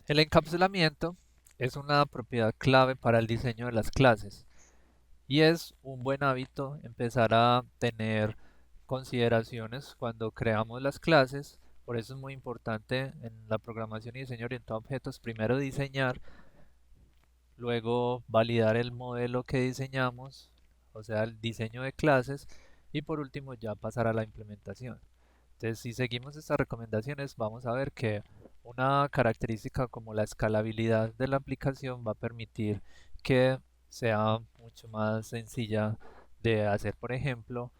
El encapsulamiento es una propiedad clave para el diseño de las clases y es un buen hábito empezar a tener consideraciones cuando creamos las clases. Por eso es muy importante en la programación y diseño orientado a objetos primero diseñar, luego validar el modelo que diseñamos, o sea, el diseño de clases, y por último ya pasar a la implementación. Entonces, si seguimos estas recomendaciones, vamos a ver que una característica como la escalabilidad de la aplicación va a permitir que sea mucho más sencilla de hacer. Por ejemplo,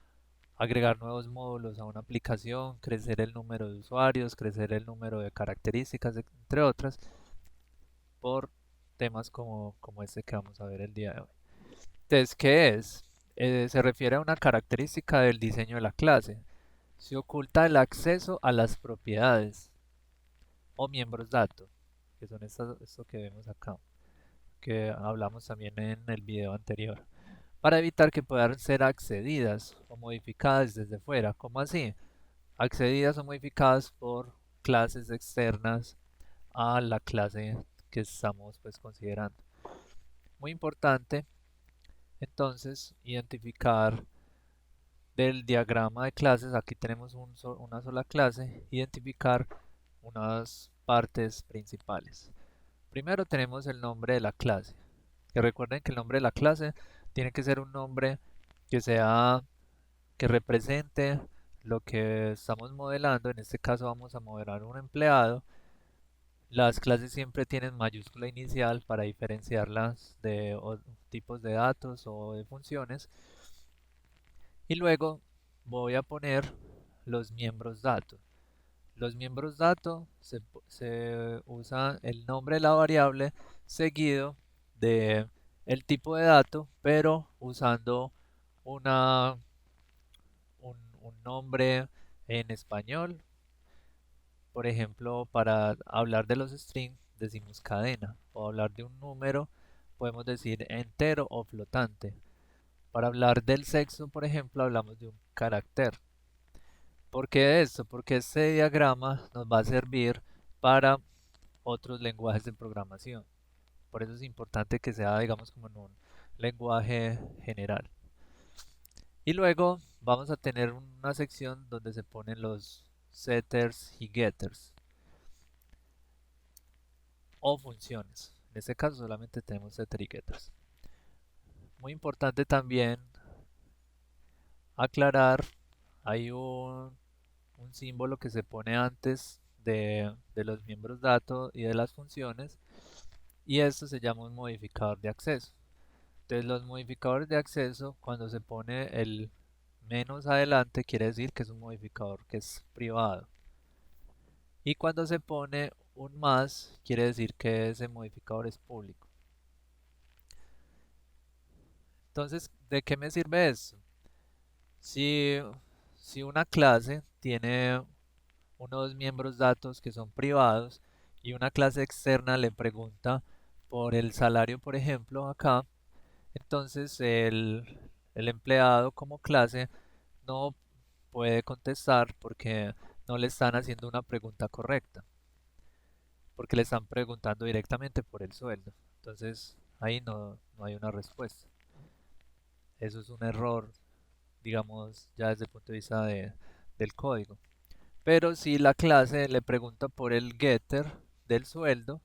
agregar nuevos módulos a una aplicación, crecer el número de usuarios, crecer el número de características, entre otras, por temas como este que vamos a ver el día de hoy. Entonces, ¿qué es? Se refiere a una característica del diseño de la clase. Se oculta el acceso a las propiedades o miembros datos, que son esto que vemos acá, que hablamos también en el video anterior, para evitar que puedan ser accedidas o modificadas desde fuera. ¿Cómo así? Accedidas o modificadas por clases externas a la clase que estamos pues considerando. Muy importante entonces identificar del diagrama de clases, aquí tenemos una sola clase, identificar unas partes principales. Primero tenemos el nombre de la clase, que recuerden que el nombre de la clase tiene que ser un nombre que sea, que represente lo que estamos modelando. En este caso vamos a modelar un empleado. Las clases siempre tienen mayúscula inicial para diferenciarlas de tipos de datos o de funciones. Y luego voy a poner los miembros datos. Los miembros datos se usa el nombre de la variable seguido de el tipo de dato, pero usando una, un nombre en español. Por ejemplo, para hablar de los strings decimos cadena, o hablar de un número podemos decir entero o flotante. Para hablar del sexo, por ejemplo, hablamos de un carácter. ¿Por qué esto? Porque este diagrama nos va a servir para otros lenguajes de programación. Por eso es importante que sea, digamos, como en un lenguaje general. Y luego vamos a tener una sección donde se ponen los setters y getters o funciones. En este caso solamente tenemos setter y getters. Muy importante también aclarar, hay un símbolo que se pone antes de los miembros datos y de las funciones, y esto se llama un modificador de acceso. Entonces los modificadores de acceso, cuando se pone el menos adelante, quiere decir que es un modificador que es privado. Y cuando se pone un más, quiere decir que ese modificador es público. Entonces, ¿de qué me sirve esto? Si, si una clase tiene unos miembros datos que son privados y una clase externa le pregunta por el salario, por ejemplo, acá, entonces el empleado como clase no puede contestar porque no le están haciendo una pregunta correcta, porque le están preguntando directamente por el sueldo. Entonces ahí no hay una respuesta. Eso es un error, digamos, ya desde el punto de vista del código. Pero si la clase le pregunta por el getter del sueldo,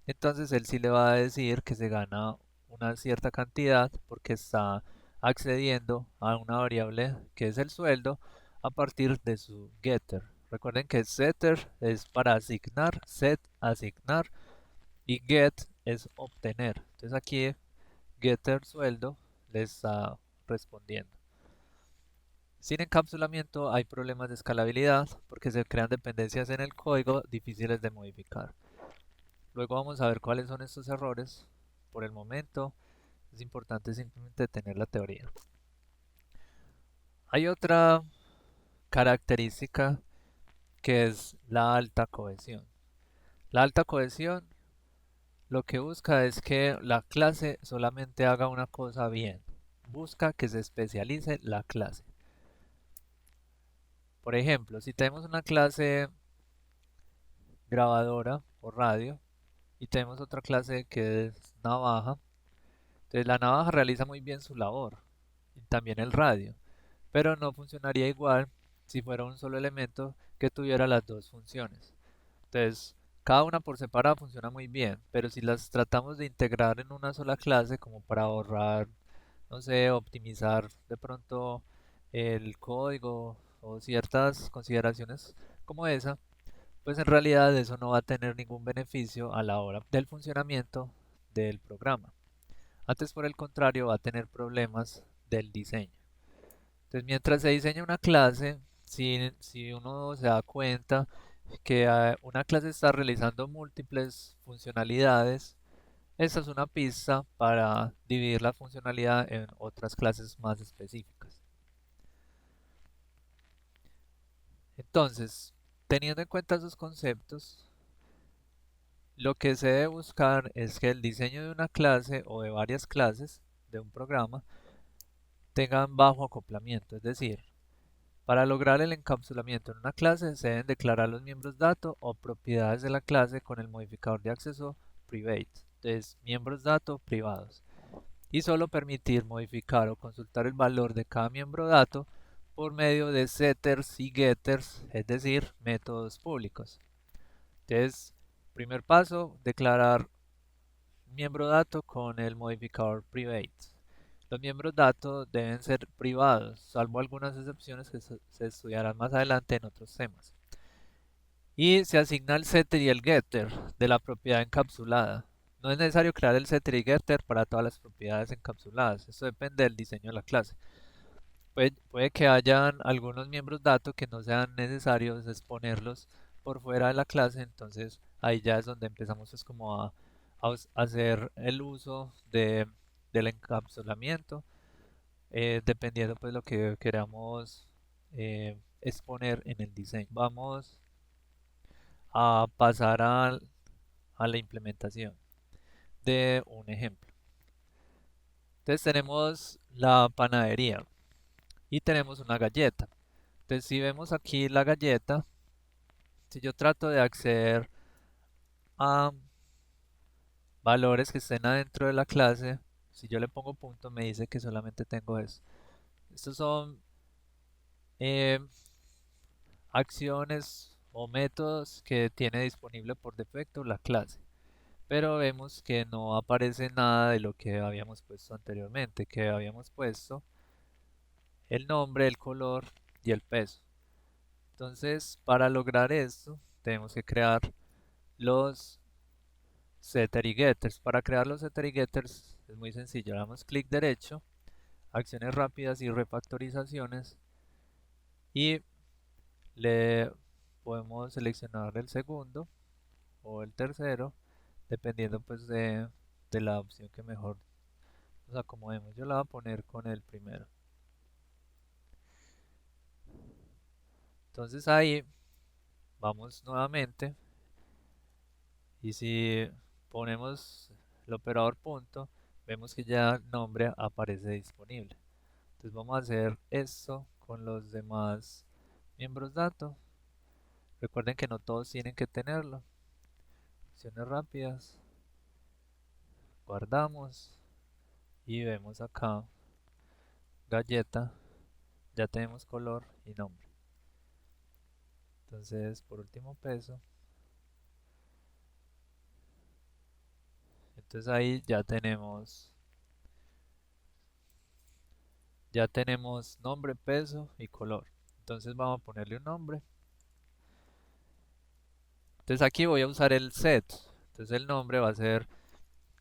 entonces él sí le va a decir que se gana una cierta cantidad porque está accediendo a una variable que es el sueldo a partir de su getter. Recuerden que setter es para asignar, set asignar y get es obtener. Entonces aquí getter sueldo le está respondiendo. Sin encapsulamiento hay problemas de escalabilidad porque se crean dependencias en el código difíciles de modificar. Luego vamos a ver cuáles son estos errores. Por el momento es importante simplemente tener la teoría. Hay otra característica que es la alta cohesión. La alta cohesión lo que busca es que la clase solamente haga una cosa bien. Busca que se especialice la clase. Por ejemplo, si tenemos una clase grabadora o radio, y tenemos otra clase que es navaja. Entonces la navaja realiza muy bien su labor y también el radio, pero no funcionaría igual si fuera un solo elemento que tuviera las dos funciones. Entonces, cada una por separado funciona muy bien, pero si las tratamos de integrar en una sola clase como para ahorrar, no sé, optimizar de pronto el código o ciertas consideraciones como esa, pues en realidad eso no va a tener ningún beneficio a la hora del funcionamiento del programa. Antes, por el contrario, va a tener problemas del diseño. Entonces, mientras se diseña una clase, si uno se da cuenta que una clase está realizando múltiples funcionalidades, esa es una pista para dividir la funcionalidad en otras clases más específicas. Entonces, teniendo en cuenta esos conceptos, lo que se debe buscar es que el diseño de una clase o de varias clases de un programa tengan bajo acoplamiento, es decir, para lograr el encapsulamiento en una clase se deben declarar los miembros dato o propiedades de la clase con el modificador de acceso private, entonces miembros dato privados, y solo permitir modificar o consultar el valor de cada miembro dato por medio de setters y getters, es decir, métodos públicos. Entonces, primer paso, declarar miembro dato con el modificador private. Los miembros datos deben ser privados, salvo algunas excepciones que se estudiarán más adelante en otros temas. Y se asigna el setter y el getter de la propiedad encapsulada. No es necesario crear el setter y getter para todas las propiedades encapsuladas. Esto depende del diseño de la clase. Puede que hayan algunos miembros datos que no sean necesarios exponerlos por fuera de la clase, entonces ahí ya es donde empezamos es como a hacer el uso del encapsulamiento, dependiendo pues lo que queramos exponer en el diseño. Vamos a pasar a la implementación de un ejemplo. Entonces tenemos la panadería y tenemos una galleta. Entonces si vemos aquí la galleta, si yo trato de acceder a valores que estén adentro de la clase, si yo le pongo punto me dice que solamente tengo eso. Estos son eh, acciones o métodos que tiene disponible por defecto la clase. Pero vemos que no aparece nada de lo que habíamos puesto anteriormente, que habíamos puesto el nombre, el color y el peso. Entonces, para lograr esto, tenemos que crear los setter y getters. Para crear los setter y getters es muy sencillo. Le damos clic derecho, acciones rápidas y refactorizaciones y le podemos seleccionar el segundo o el tercero, dependiendo pues de la opción que mejor nos acomodemos. Yo la voy a poner con el primero. Entonces ahí vamos nuevamente y si ponemos el operador punto, vemos que ya el nombre aparece disponible. Entonces vamos a hacer esto con los demás miembros datos. Recuerden que no todos tienen que tenerlo. Acciones rápidas, guardamos y vemos acá galleta, ya tenemos color y nombre. Entonces por último peso, entonces ahí ya tenemos nombre, peso y color. Entonces vamos a ponerle un nombre. Entonces aquí voy a usar el set. Entonces el nombre va a ser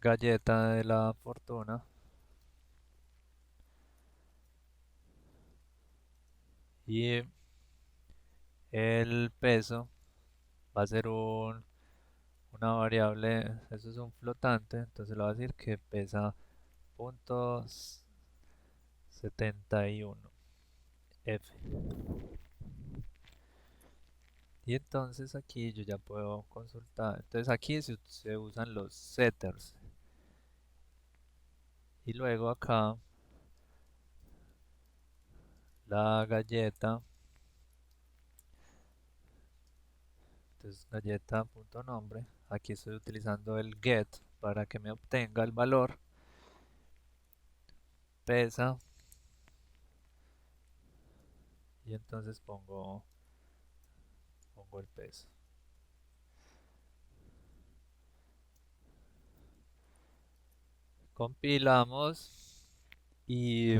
galleta de la fortuna y el peso va a ser una variable, eso es un flotante, entonces le voy a decir que pesa punto 71 F. Y entonces aquí yo ya puedo consultar. Entonces aquí se usan los setters. Y luego acá la galleta. Entonces galleta.nombre, aquí estoy utilizando el get para que me obtenga el valor, pesa, y entonces pongo el peso. Compilamos y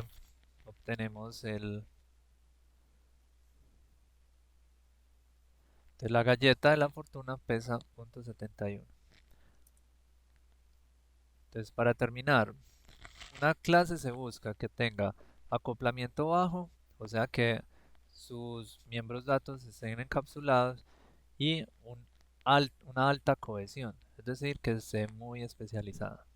obtenemos de la galleta de la fortuna pesa 0.71. Entonces, para terminar, una clase se busca que tenga acoplamiento bajo, o sea que sus miembros datos estén encapsulados, y una alta cohesión, es decir, que esté muy especializada.